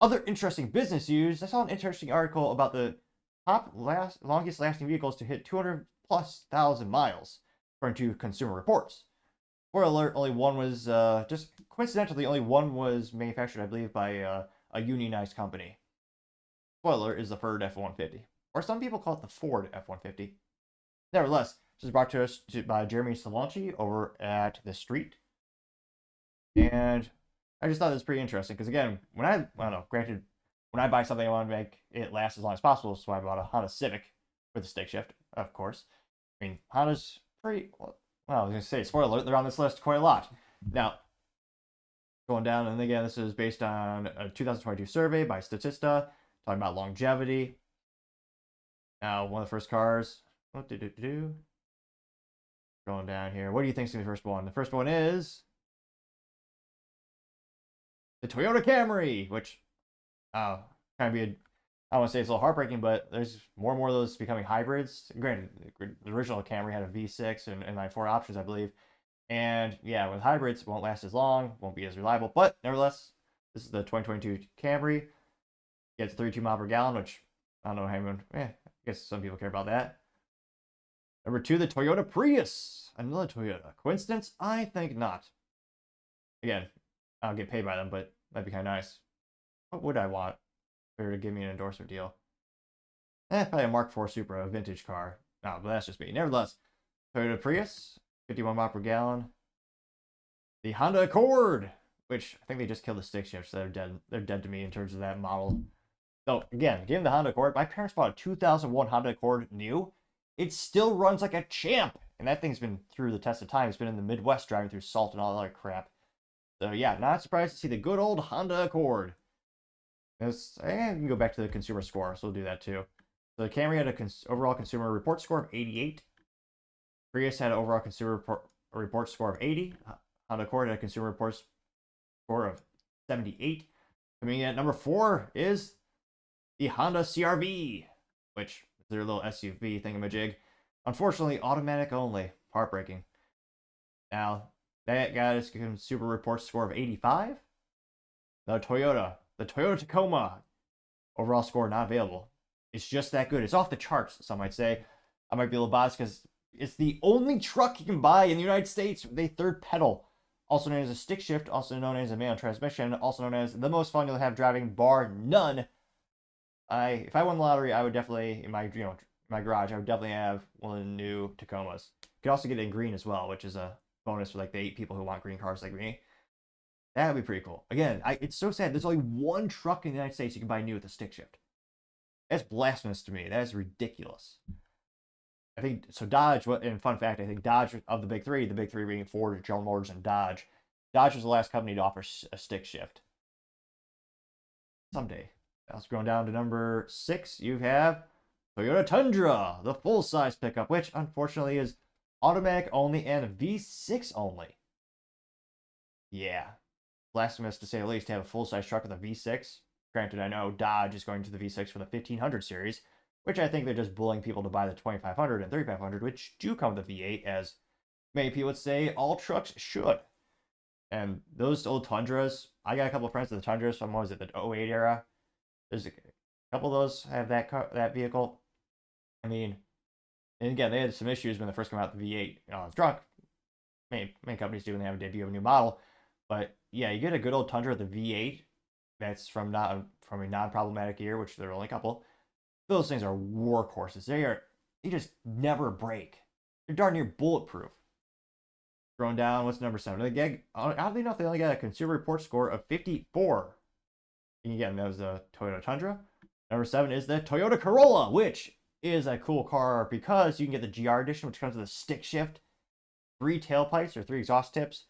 Other interesting business news. I saw an interesting article about the longest lasting vehicles to hit 200,000+ miles, according to Consumer Reports. Spoiler alert, only one was, just coincidentally, only one was manufactured, I believe, by a unionized company. Spoiler is the Ford F-150. Or some people call it the Ford F-150. Nevertheless, this is brought to us by Jeremy Salanchi over at The Street. And I just thought it was pretty interesting because, again, I don't know, granted, when I buy something, I want to make it last as long as possible, so I bought a Honda Civic with a stick shift, of course. I mean, Honda's pretty, well, I was going to say, spoiler alert, they're on this list quite a lot. Now, going down, and again, this is based on a 2022 survey by Statista, talking about longevity. Now, one of the first cars, going down here, what do you think is going to be the first one? The first one is the Toyota Camry, which kind of be I don't want to say it's a little heartbreaking, but there's more and more of those becoming hybrids. Granted, the original Camry had a V6 and like 4 options, I believe. And yeah, with hybrids, it won't last as long, won't be as reliable. But nevertheless, this is the 2022 Camry. Gets 32 miles per gallon, which I don't know how anyone, I guess some people care about that. Number 2, the Toyota Prius. Another Toyota. Coincidence? I think not. Again, I don't get paid by them, but that'd be kind of nice. What would I want? To give me an endorsement deal. Probably a Mark IV Supra, a vintage car. No, but that's just me. Nevertheless, Toyota Prius, 51 miles per gallon. The Honda Accord, which I think they just killed the stick shift, so they're dead. They're dead to me in terms of that model. So again, given the Honda Accord, my parents bought a 2001 Honda Accord new. It still runs like a champ, and that thing's been through the test of time. It's been in the Midwest driving through salt and all that other crap. So yeah, not surprised to see the good old Honda Accord. And you can go back to the consumer score, so we'll do that too. So the Camry had an overall consumer report score of 88. Prius had an overall consumer report score of 80. Honda Accord had a consumer report score of 78. Coming in at number 4 is the Honda CR-V, which is their little SUV thingamajig. Unfortunately, automatic only. Heartbreaking. Now, that got its consumer report score of 85. The Toyota Tacoma, overall score not available. It's just that good. It's off the charts, some might say. I might be a little biased because it's the only truck you can buy in the United States with a third pedal, also known as a stick shift, also known as a manual transmission, also known as the most fun you'll have driving, bar none. If I won the lottery, I would definitely, in my garage, I would definitely have one of the new Tacomas. You could also get it in green as well, which is a bonus for like the 8 people who want green cars like me. That would be pretty cool. Again, it's so sad. There's only one truck in the United States you can buy new with a stick shift. That's blasphemous to me. That is ridiculous. I think, so Dodge, and fun fact, I think Dodge, of the big three being Ford, General Motors, and Dodge was the last company to offer a stick shift. Someday. That's going down to number 6. You have Toyota Tundra, the full-size pickup, which unfortunately is automatic only and V6 only. Yeah. Blasphemous to say the least to have a full-size truck with a V6. Granted, I know Dodge is going to the V6 for the 1500 series, which I think they're just bullying people to buy the 2500 and 3500, which do come with a V8, as many people would say all trucks should. And those old Tundras, I got a couple of friends with the Tundras from, what was it, the 08 era. There's a couple of those have that vehicle. I mean, and again, they had some issues when they first came out with the V8. It's drunk. Many companies do when they have a debut of a new model. But yeah, you get a good old Tundra with a V8 that's from a non-problematic year, which there are only a couple. Those things are workhorses. They just never break. They're darn near bulletproof. Going down, what's number 7? Oddly enough, they only got a consumer report score of 54. And again, that was the Toyota Tundra. Number 7 is the Toyota Corolla, which is a cool car because you can get the GR edition, which comes with a stick shift, 3 tailpipes or 3 exhaust tips,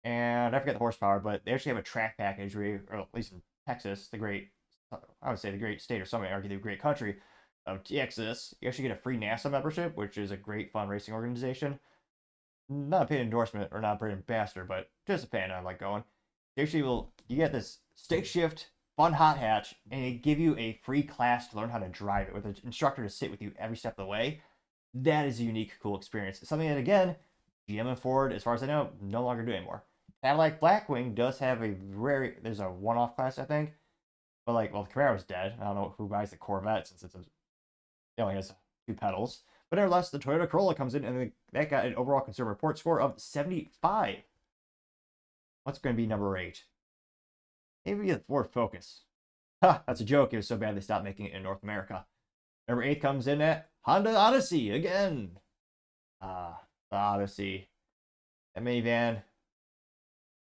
and I forget the horsepower, but they actually have a track package where, or at least in Texas, I would say the great state, or some might argue the great country of Texas, you actually get a free NASA membership, which is a great fun racing organization. Not a paid endorsement or not a paid ambassador, but just a fan I like going. They actually you get this stick shift, fun hot hatch, and they give you a free class to learn how to drive it with an instructor to sit with you every step of the way. That is a unique, cool experience. It's something that, again, GM and Ford, as far as I know, no longer do anymore. Cadillac Blackwing does have there's a one-off class, I think, But like, well, the Camaro's dead. I don't know who buys the Corvette since it only has 2 pedals. But nevertheless, the Toyota Corolla comes in, and that got an overall consumer report score of 75. What's going to be number 8? Maybe the Ford Focus. Ha, that's a joke. It was so bad they stopped making it in North America. Number 8 comes in at Honda Odyssey again. The Odyssey. That minivan,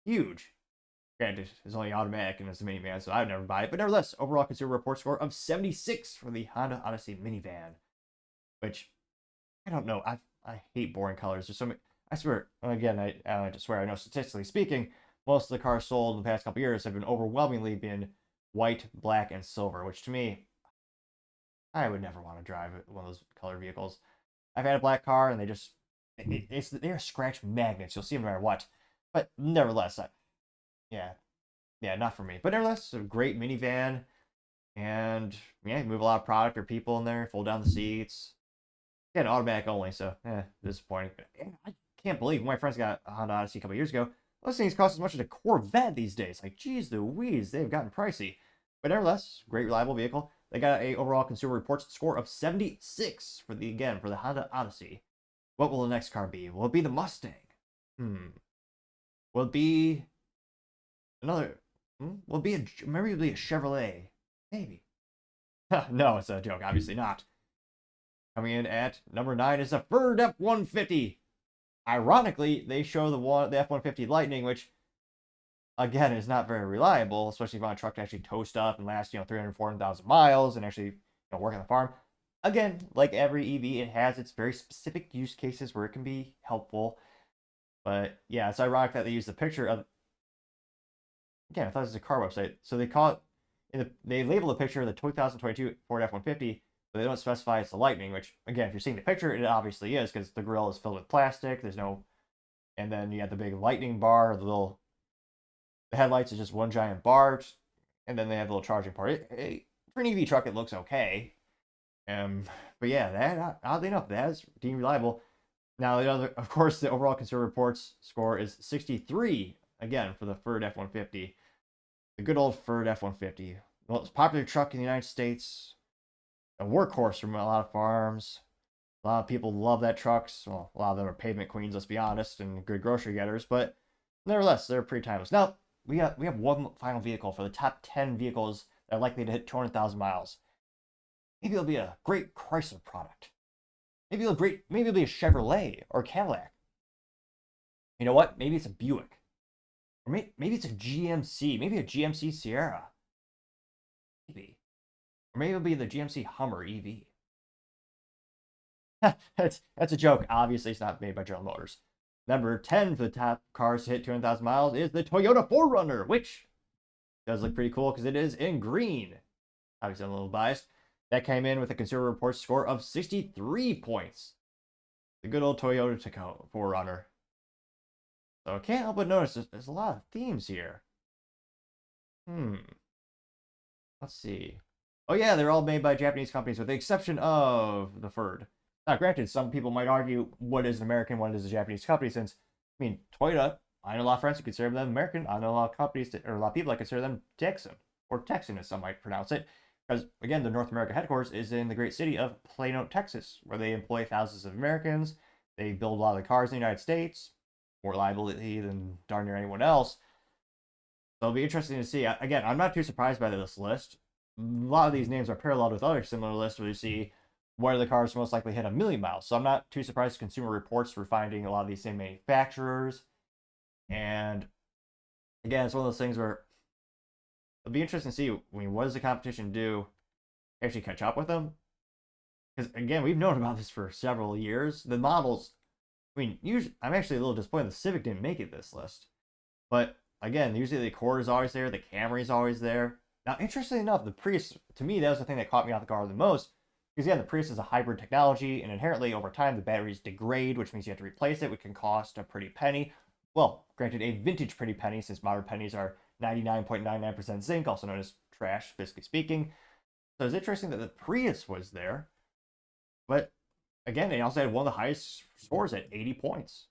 huge. Granted, it's only automatic and it's a minivan, so I would never buy it. But nevertheless, overall consumer report score of 76 for the Honda Odyssey minivan. Which, I don't know. I hate boring colors. There's so many. I swear, again, I don't like to swear. I know statistically speaking, most of the cars sold in the past couple years have been overwhelmingly white, black, and silver. Which to me, I would never want to drive one of those color vehicles. I've had a black car, and they're scratch magnets. You'll see them no matter what. But nevertheless, yeah, not for me. But nevertheless, it's a great minivan, and yeah, move a lot of product or people in there, fold down the seats. Yeah, automatic only, so disappointing. I can't believe my friends got a Honda Odyssey a couple years ago. Those things cost as much as a Corvette these days. Like, geez Louise, they've gotten pricey. But nevertheless, great reliable vehicle. They got a overall consumer reports score of 76 for the Honda Odyssey. What will the next car be? Will it be the Mustang? Will it be another? Will it be maybe it'll be a Chevrolet? Maybe. No, it's a joke. Obviously not. Coming in at number 9 is the Ford F-150. Ironically, they show the F-150 Lightning, which again is not very reliable, especially if you want a truck to actually tow stuff and last 300, 400,000 miles and actually work on the farm. Again, like every EV, it has its very specific use cases where it can be helpful. But yeah, it's ironic that they use the picture of. Again, I thought it was a car website, so they call it. They label the picture of the 2022 Ford F-150, but they don't specify it's the Lightning. Which again, if you're seeing the picture, it obviously is because the grill is filled with plastic. There's no, and then you have the big Lightning bar. The headlights is just one giant bar, and then they have a little charging port. For an EV truck, it looks okay. But yeah, that oddly enough, that is deemed reliable. Now, of course, the overall consumer reports score is 63 again for the Ford F-150. The good old Ford F-150, the most popular truck in the United States, a workhorse from a lot of farms. A lot of people love that truck. Well, a lot of them are pavement queens, let's be honest, and good grocery getters. But nevertheless, they're pretty timeless. Now, we have one final vehicle for the top 10 vehicles that are likely to hit 200,000 miles. Maybe it'll be a great Chrysler product. Maybe it'll be a Chevrolet or a Cadillac. You know what? Maybe it's a Buick. Or maybe it's a GMC. Maybe a GMC Sierra. Maybe. Or maybe it'll be the GMC Hummer EV. That's a joke. Obviously, it's not made by General Motors. Number 10 for the top cars to hit 200,000 miles is the Toyota 4Runner, which does look pretty cool because it is in green. Obviously, I'm a little biased. That came in with a consumer reports score of 63 points. The good old Toyota 4Runner. So I can't help but notice there's a lot of themes here. Let's see. Oh yeah, they're all made by Japanese companies with the exception of the Ford. Now, granted, some people might argue what is an American, what is a Japanese company, since, I mean, Toyota, I know a lot of friends who consider them American. I know a lot of companies, or a lot of people that consider them Texan, or Texan as some might pronounce it. Because, again, the North America headquarters is in the great city of Plano, Texas, where they employ thousands of Americans. They build a lot of the cars in the United States, more reliably than darn near anyone else. So it'll be interesting to see. Again, I'm not too surprised by this list. A lot of these names are paralleled with other similar lists where you see what are the cars most likely hit 1 million miles. So I'm not too surprised Consumer Reports for finding a lot of these same manufacturers. And again, it's one of those things where it'll be interesting to see, what does the competition do to actually catch up with them? Because again, we've known about this for several years. The models, usually I'm actually a little disappointed the Civic didn't make it this list. But again, usually the Accord is always there, the Camry is always there. Now, interestingly enough, the Prius, to me, that was the thing that caught me off the guard the most. Because again, the Prius is a hybrid technology, and inherently over time the batteries degrade, which means you have to replace it, which can cost a pretty penny. Well, granted, a vintage pretty penny, since modern pennies are 99.99% zinc, also known as trash, physically speaking. So it's interesting that the Prius was there. But again, they also had one of the highest scores at 80 points.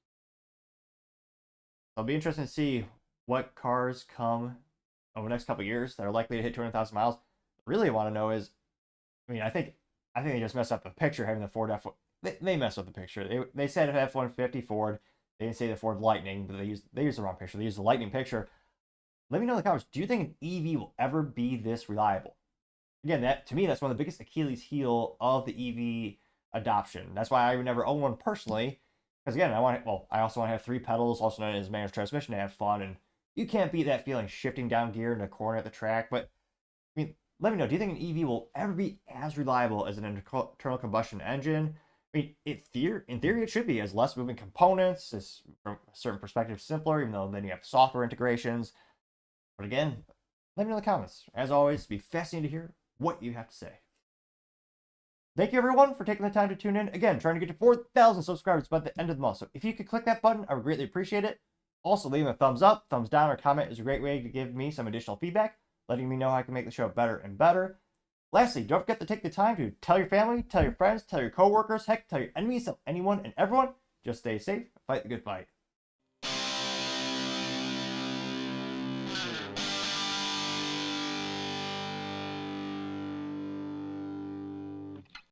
So it'll be interesting to see what cars come over the next couple of years that are likely to hit 200,000 miles. Really want to know is, I mean, I think they just messed up the picture having the Ford F. They messed up the picture. They said F-150 Ford. They didn't say the Ford Lightning, but they used the wrong picture. They used the Lightning picture. Let me know in the comments. Do you think an EV will ever be this reliable? Again, that to me, that's one of the biggest Achilles heel of the EV adoption. That's why I would never own one personally. Because again, I also want to have 3 pedals, also known as manual transmission, to have fun. And you can't beat that feeling shifting down gear in a corner at the track. But I mean, let me know. Do you think an EV will ever be as reliable as an internal combustion engine? I mean, in theory, it should be, as less moving components, as from a certain perspective simpler, even though then you have software integrations. But again, let me know in the comments. As always, it'd be fascinating to hear what you have to say. Thank you everyone for taking the time to tune in. Again, trying to get to 4,000 subscribers by the end of the month. So if you could click that button, I would greatly appreciate it. Also, leaving a thumbs up, thumbs down, or comment is a great way to give me some additional feedback, letting me know how I can make the show better and better. Lastly, don't forget to take the time to tell your family, tell your friends, tell your coworkers, heck, tell your enemies, tell anyone and everyone. Just stay safe, fight the good fight.